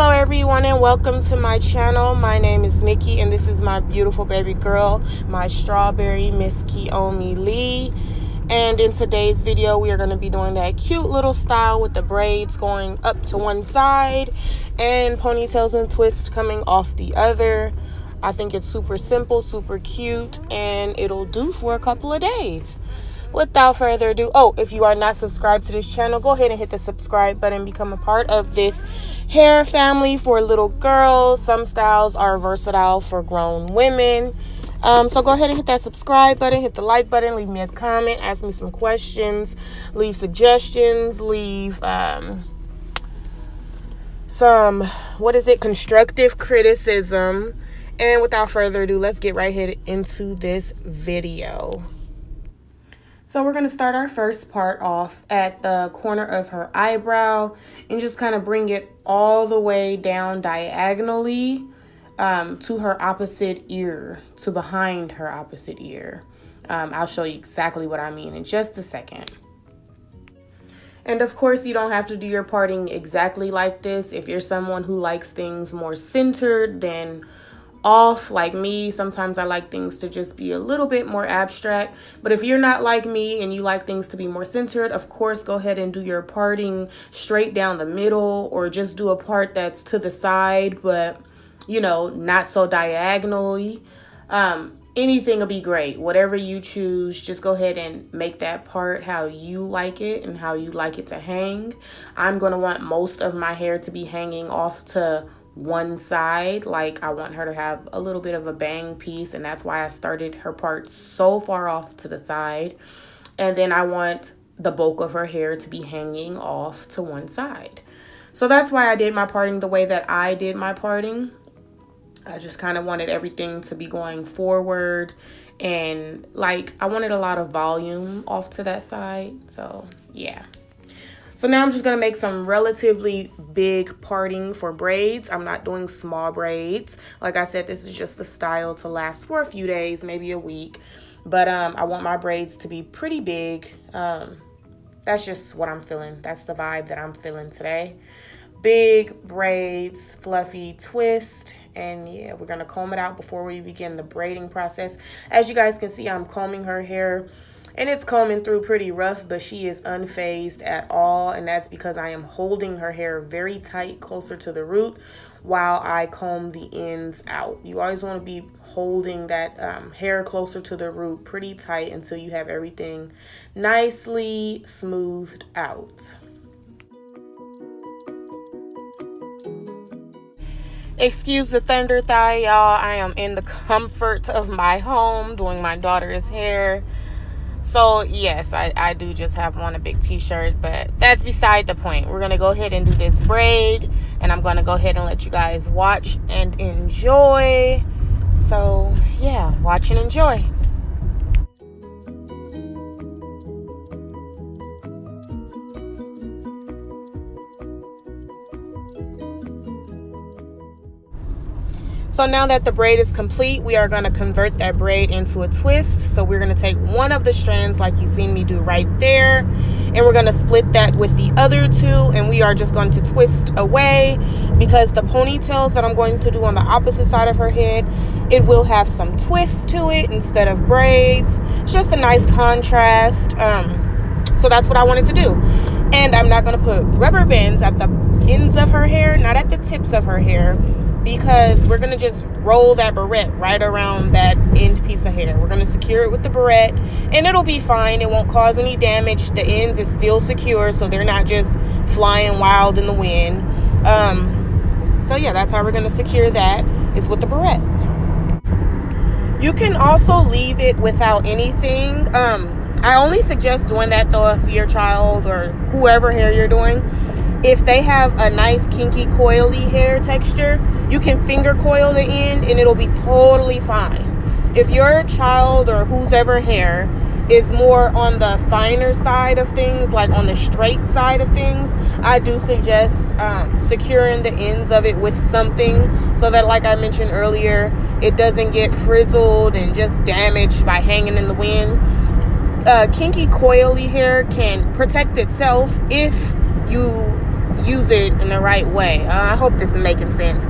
Hello everyone and welcome to my channel. My name is Nikki and this is my beautiful baby girl, my strawberry Miss Kiyomi Lee. And in today's video we are going to be doing that cute little style with the braids going up to one side and ponytails and twists coming off the other. I think it's super simple, super cute, and it'll do for a couple of days. Without further ado, if you are not subscribed to this channel, go ahead and hit the subscribe button, become a part of this hair family for little girls. Some styles are versatile for grown women. So go ahead and hit that subscribe button, hit the like button, leave me a comment, ask me some questions, leave suggestions, leave some, constructive criticism. And without further ado, let's get right here into this video. So we're going to start our first part off at the corner of her eyebrow and just kind of bring it all the way down diagonally to her opposite ear, to behind her opposite ear. I'll show you exactly what I mean in just a second. And of course, you don't have to do your parting exactly like this. If you're someone who likes things more centered than off like me, sometimes I like things to just be a little bit more abstract. But if you're not like me and you like things to be more centered, of course go ahead and do your parting straight down the middle, or just do a part that's to the side but not so diagonally. Anything will be great. Whatever you choose, just go ahead and make that part how you like it and how you like it to hang. I'm going to want most of my hair to be hanging off to one side. Like, I want her to have a little bit of a bang piece, and that's why I started her part so far off to the side. And then I want the bulk of her hair to be hanging off to one side. So that's why I did my parting the way that I did my parting. I just kind of wanted everything to be going forward, and I wanted a lot of volume off to that side. So yeah. So now I'm just going to make some relatively big parting for braids. I'm not doing small braids. Like I said, this is just a style to last for a few days, maybe a week. But I want my braids to be pretty big. That's just what I'm feeling. That's the vibe that I'm feeling today. Big braids, fluffy twist. And yeah, we're going to comb it out before we begin the braiding process. As you guys can see, I'm combing her hair. And it's combing through pretty rough, but she is unfazed at all. And that's because I am holding her hair very tight, closer to the root, while I comb the ends out. You always want to be holding that hair closer to the root pretty tight until you have everything nicely smoothed out. Excuse the thunder thigh, y'all. I am in the comfort of my home doing my daughter's hair. So yes, I do just have on a big t-shirt, but that's beside the point. We're going to go ahead and do this braid, and I'm going to go ahead and let you guys watch and enjoy. So yeah, watch and enjoy. So now that the braid is complete, we are going to convert that braid into a twist. So we're going to take one of the strands like you seen me do right there, and we're going to split that with the other two, and we are just going to twist away, because the ponytails that I'm going to do on the opposite side of her head, it will have some twist to it instead of braids. It's just a nice contrast. So that's what I wanted to do. And I'm not going to put rubber bands at the ends of her hair, not at the tips of her hair, because we're going to just roll that barrette right around that end piece of hair. We're going to secure it with the barrette, and it'll be fine. It won't cause any damage. The ends is still secure, so they're not just flying wild in the wind. So yeah, that's how we're going to secure that, is with the barrettes. You can also leave it without anything. I only suggest doing that though if your child or whoever hair you're doing, if they have a nice kinky coily hair texture, you can finger coil the end and it'll be totally fine. If your child or whoever hair is more on the finer side of things, like on the straight side of things, I do suggest securing the ends of it with something, so that, like I mentioned earlier, it doesn't get frizzled and just damaged by hanging in the wind. Kinky coily hair can protect itself if you use it in the right way. I hope this is making sense.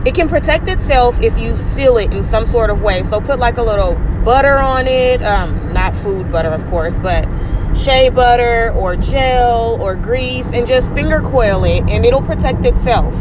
It can protect itself if you seal it in some sort of way. So put like a little butter on it, not food butter, of course, but shea butter or gel or grease, and just finger coil it, and it'll protect itself.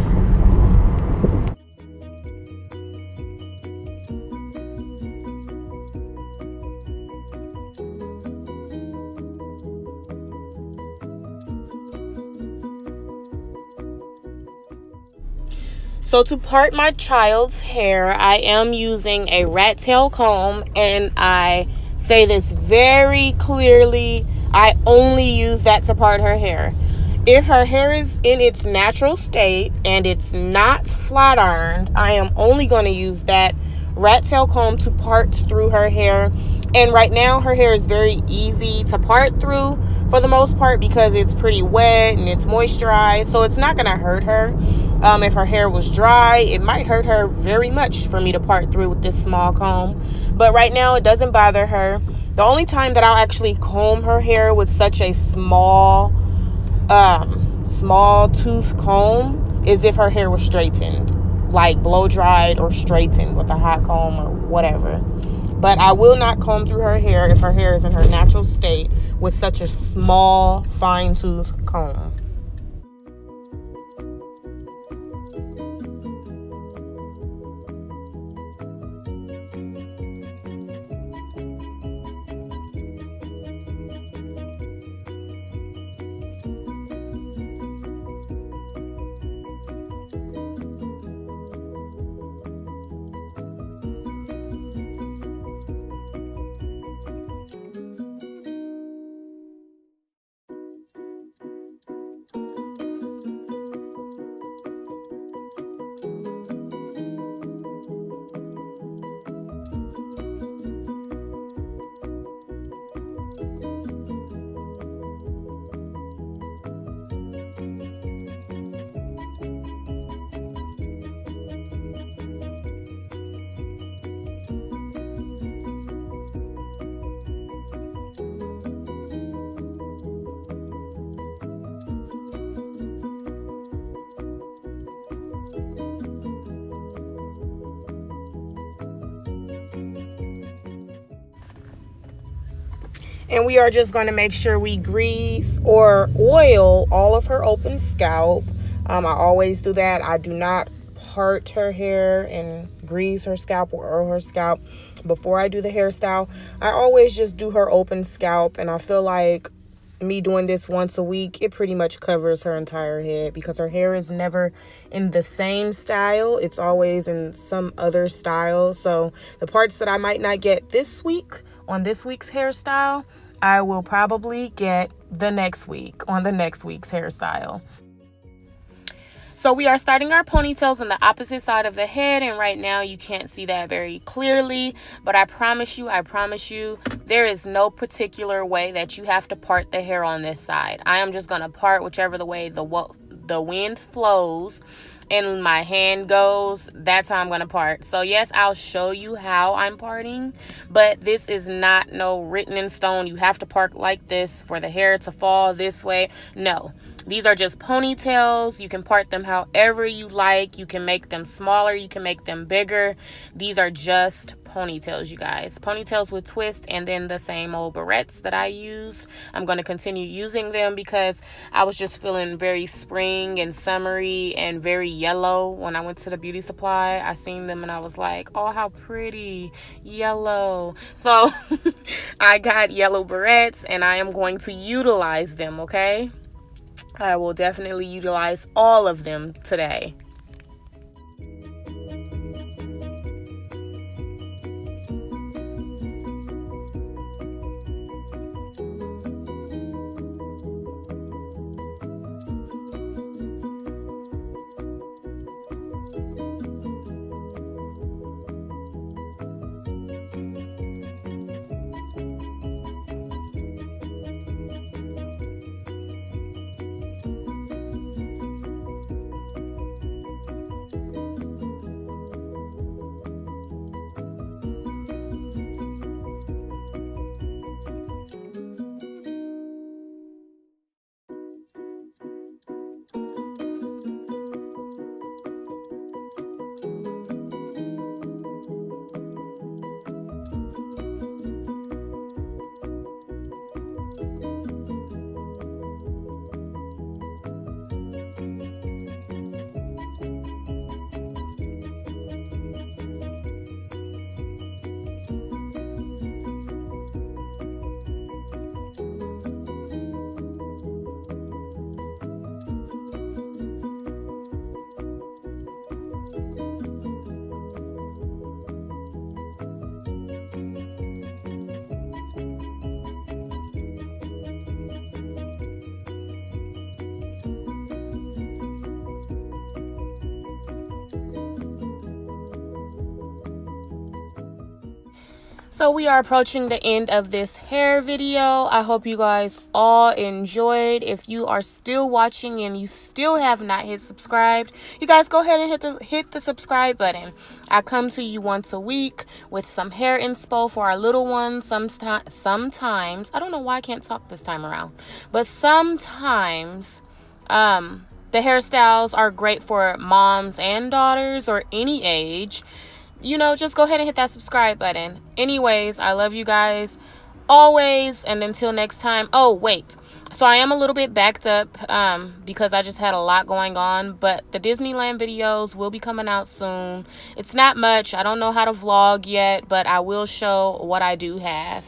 So to part my child's hair, I am using a rat tail comb, and I say this very clearly, I only use that to part her hair. If her hair is in its natural state and it's not flat ironed, I am only going to use that rat tail comb to part through her hair. And right now her hair is very easy to part through for the most part because it's pretty wet and it's moisturized, so it's not going to hurt her. If her hair was dry, it might hurt her very much for me to part through with this small comb. But right now, it doesn't bother her. The only time that I'll actually comb her hair with such a small tooth comb is if her hair was straightened, like blow dried or straightened with a hot comb or whatever. But I will not comb through her hair if her hair is in her natural state with such a small, fine tooth comb. And we are just going to make sure we grease or oil all of her open scalp. I always do that. I do not part her hair and grease her scalp or oil her scalp before I do the hairstyle. I always just do her open scalp, and I feel like me doing this once a week, it pretty much covers her entire head because her hair is never in the same style. It's always in some other style. So the parts that I might not get this week on this week's hairstyle, I will probably get the next week on the next week's hairstyle. So we are starting our ponytails on the opposite side of the head, and right now you can't see that very clearly, but I promise you, there is no particular way that you have to part the hair on this side. I am just going to part whichever the way the wind flows and my hand goes. That's how I'm going to part. So yes, I'll show you how I'm parting, but this is not no written in stone. You have to part like this for the hair to fall this way. No. These are just ponytails. You can part them however you like. You can make them smaller. You can make them bigger. These are just ponytails, you guys. Ponytails with twist, and then the same old barrettes that I used. I'm going to continue using them because I was just feeling very spring and summery and very yellow when I went to the beauty supply. I seen them and I was like, oh, how pretty, yellow. So I got yellow barrettes and I am going to utilize them, okay? I will definitely utilize all of them today. So we are approaching the end of this hair video. I hope you guys all enjoyed. If you are still watching and you still have not hit subscribed, you guys go ahead and hit the subscribe button. I come to you once a week with some hair inspo for our little ones. Sometimes, I don't know why I can't talk this time around, but sometimes the hairstyles are great for moms and daughters or any age. You know, just go ahead and hit that subscribe button. Anyways, I love you guys always, and until next time. Oh, wait. So I am a little bit backed up because I just had a lot going on, but the Disneyland videos will be coming out soon. It's not much. I don't know how to vlog yet, but I will show what I do have.